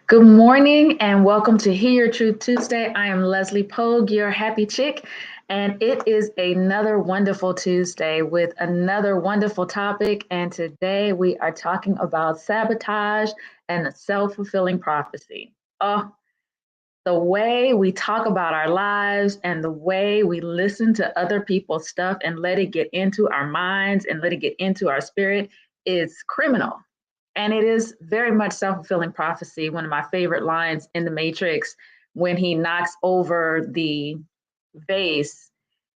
Good morning and welcome to Hear Your Truth Tuesday. I am Leslie Pogue, your happy chick, and it is another wonderful Tuesday with another wonderful topic. And today we are talking about sabotage and a self-fulfilling prophecy. Oh, the way we talk about our lives and the way we listen to other people's stuff and let it get into our minds and let it get into our spirit is criminal. And it is very much self-fulfilling prophecy. One of my favorite lines in The Matrix, when he knocks over the vase,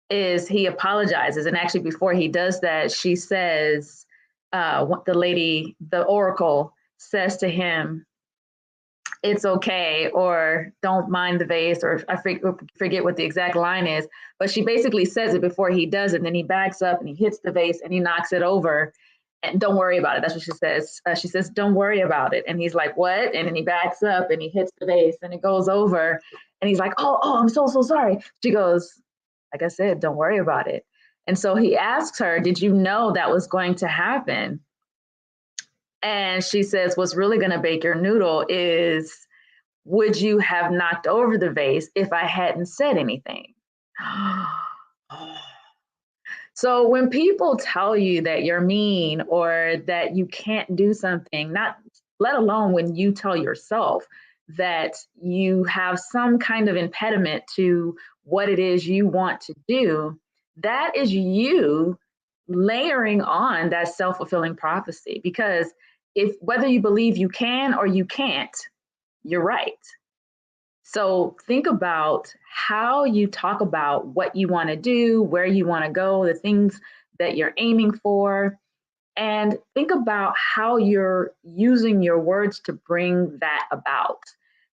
is he apologizes. And actually, before he does that, she says, the lady, the oracle, says to him, "It's okay," or "Don't mind the vase," or I forget what the exact line is. But she basically says it before he does it. And then he backs up and he hits the vase and he knocks it over and don't worry about it. That's what she says. She says, "Don't worry about it." And he's like, "What?" And then he backs up and he hits the vase and it goes over. And he's like, "Oh, I'm so sorry." She goes, "Like I said, don't worry about it." And so he asks her, "Did you know that was going to happen?" And she says, "What's really going to bake your noodle is, would you have knocked over the vase if I hadn't said anything?" So when people tell you that you're mean or that you can't do something, not let alone when you tell yourself that you have some kind of impediment to what it is you want to do, that is you layering on that self-fulfilling prophecy. Because if whether you believe you can or you can't, you're right. So think about how you talk about what you want to do, where you want to go, the things that you're aiming for, and think about how you're using your words to bring that about.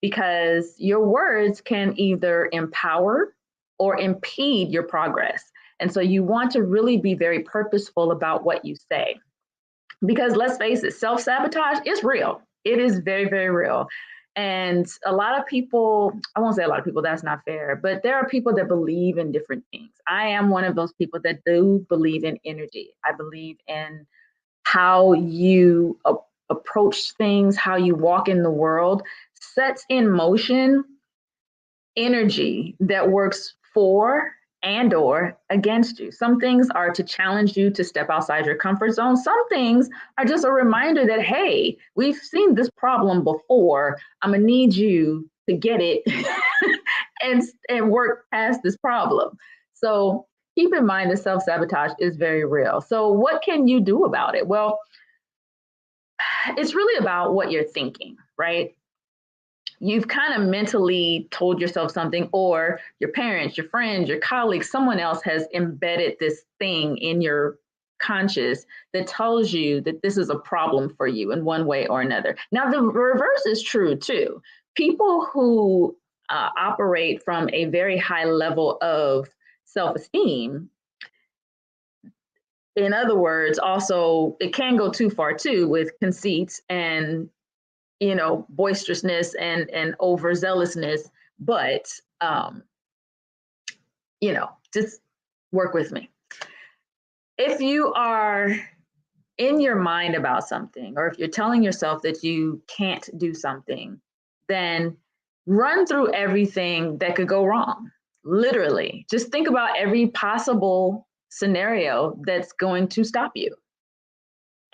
Because your words can either empower or impede your progress. And so you want to really be very purposeful about what you say. Because let's face it, self sabotage is real. It is very, very real. And a lot of people, I won't say a lot of people, that's not fair, but there are people that believe in different things. I am one of those people that do believe in energy. I believe in how you approach things, how you walk in the world, sets in motion energy that works for and or against you. Some things are to challenge you to step outside your comfort zone. Some things are just a reminder that, hey, we've seen this problem before. I'm gonna need you to get it and work past this problem. So keep in mind that self-sabotage is very real. So what can you do about it? Well, it's really about what you're thinking, right? You've kind of mentally told yourself something, or your parents, your friends, your colleagues, someone else has embedded this thing in your conscious that tells you that this is a problem for you in one way or another. Now, the reverse is true too. People who operate from a very high level of self esteem, in other words, also, it can go too far too with conceits and boisterousness and overzealousness, but just work with me. If you are in your mind about something, or if you're telling yourself that you can't do something, then run through everything that could go wrong. Literally, just think about every possible scenario that's going to stop you.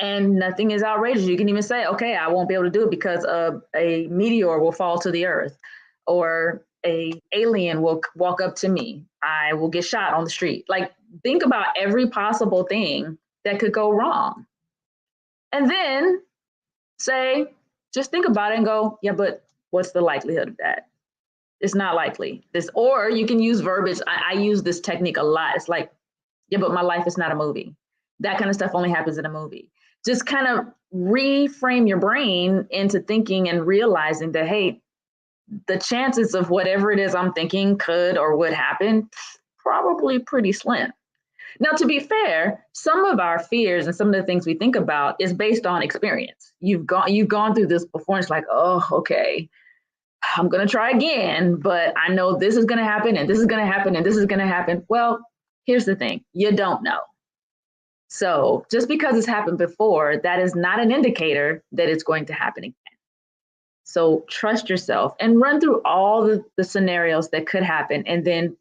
And nothing is outrageous. You can even say, okay, I won't be able to do it because a meteor will fall to the earth, or a alien will walk up to me. I will get shot on the street. Like, think about every possible thing that could go wrong. And then say, just think about it and go, yeah, but what's the likelihood of that? It's not likely. Or you can use verbiage. I use this technique a lot. It's like, yeah, but my life is not a movie. That kind of stuff only happens in a movie. Just kind of reframe your brain into thinking and realizing that, hey, the chances of whatever it is I'm thinking could or would happen, probably pretty slim. Now, to be fair, some of our fears and some of the things we think about is based on experience. You've gone through this before, and it's like, oh, okay, I'm gonna try again, but I know this is gonna happen, and this is gonna happen, and this is gonna happen. Well, here's the thing: you don't know. So just because it's happened before, that is not an indicator that it's going to happen again. So trust yourself and run through all the scenarios that could happen and then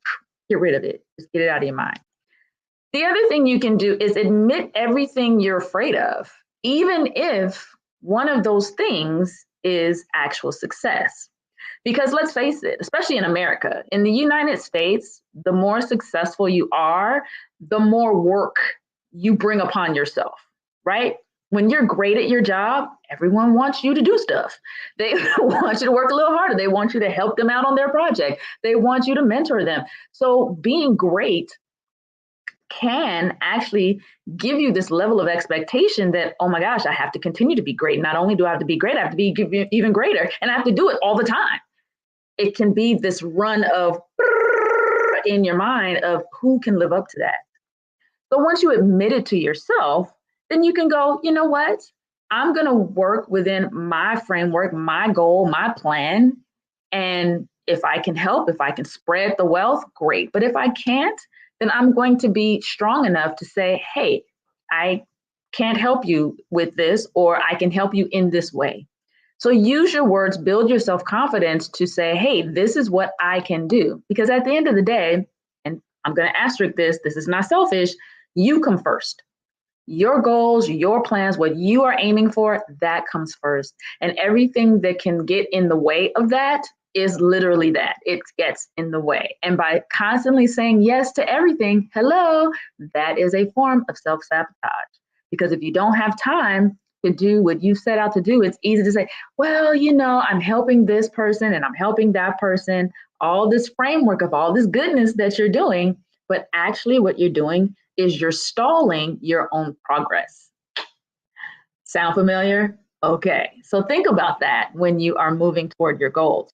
get rid of it. Just get it out of your mind. The other thing you can do is admit everything you're afraid of, even if one of those things is actual success. Because let's face it, especially in America, in the United States, the more successful you are, the more work you bring upon yourself, right? When you're great at your job, everyone wants you to do stuff. They want you to work a little harder. They want you to help them out on their project. They want you to mentor them. So being great can actually give you this level of expectation that, oh my gosh, I have to continue to be great. Not only do I have to be great, I have to be even greater, and I have to do it all the time. It can be this run of in your mind of who can live up to that. So once you admit it to yourself, then you can go, you know what? I'm going to work within my framework, my goal, my plan. And if I can help, if I can spread the wealth, great. But if I can't, then I'm going to be strong enough to say, hey, I can't help you with this, or I can help you in this way. So use your words, build your self-confidence to say, hey, this is what I can do. Because at the end of the day, and I'm going to asterisk this is not selfish, you come first. Your goals, your plans, what you are aiming for, that comes first. And everything that can get in the way of that is literally that. It gets in the way. And by constantly saying yes to everything, hello, that is a form of self-sabotage. Because if you don't have time to do what you set out to do, it's easy to say, well, I'm helping this person and I'm helping that person, all this framework of all this goodness that you're doing. But actually what you're doing is you're stalling your own progress. Sound familiar? Okay, so think about that when you are moving toward your goals.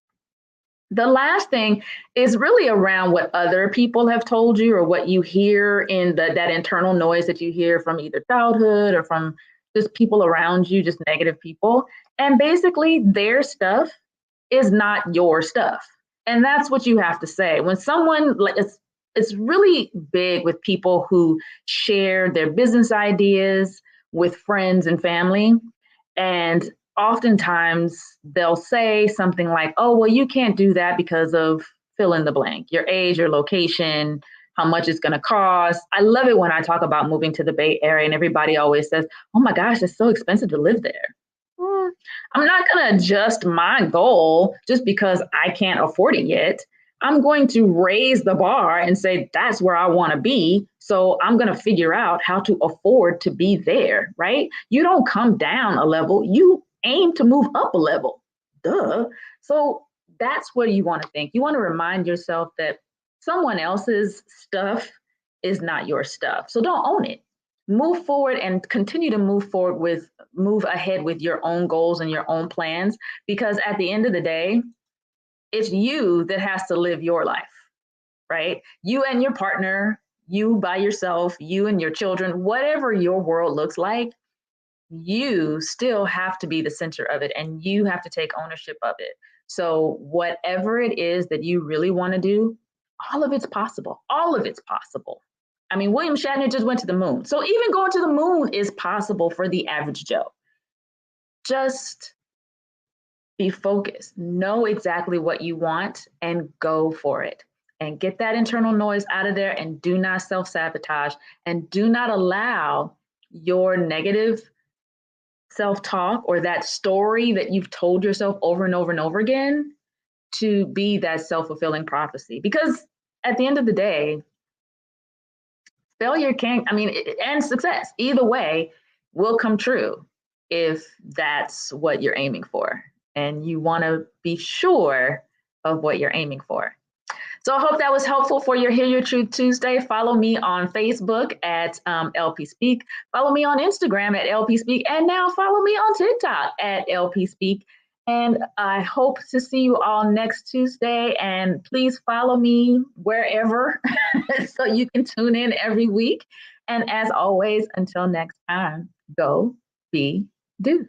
The last thing is really around what other people have told you or what you hear in that internal noise that you hear from either childhood or from just people around you, just negative people. And basically their stuff is not your stuff. And that's what you have to say. When someone, it's really big with people who share their business ideas with friends and family. And oftentimes they'll say something like, oh, well, you can't do that because of fill in the blank, your age, your location, how much it's going to cost. I love it when I talk about moving to the Bay Area and everybody always says, oh my gosh, it's so expensive to live there. I'm not going to adjust my goal just because I can't afford it yet. I'm going to raise the bar and say, that's where I want to be. So I'm going to figure out how to afford to be there, right? You don't come down a level, you aim to move up a level. Duh. So that's what you want to think. You want to remind yourself that someone else's stuff is not your stuff. So don't own it. Move forward and continue to move ahead with your own goals and your own plans, because at the end of the day, it's you that has to live your life, right? You and your partner, you by yourself, you and your children, whatever your world looks like, you still have to be the center of it and you have to take ownership of it. So whatever it is that you really want to do, all of it's possible. All of it's possible. I mean, William Shatner just went to the moon. So even going to the moon is possible for the average Joe. Just be focused, know exactly what you want and go for it. And get that internal noise out of there and do not self-sabotage and do not allow your negative self-talk or that story that you've told yourself over and over and over again to be that self-fulfilling prophecy. Because at the end of the day, failure and success, either way, will come true if that's what you're aiming for. And you want to be sure of what you're aiming for. So I hope that was helpful for your Hear Your Truth Tuesday. Follow me on Facebook at LP Speak. Follow me on Instagram at LP Speak. And now follow me on TikTok at LP Speak. And I hope to see you all next Tuesday. And please follow me wherever so you can tune in every week. And as always, until next time, go, be, do.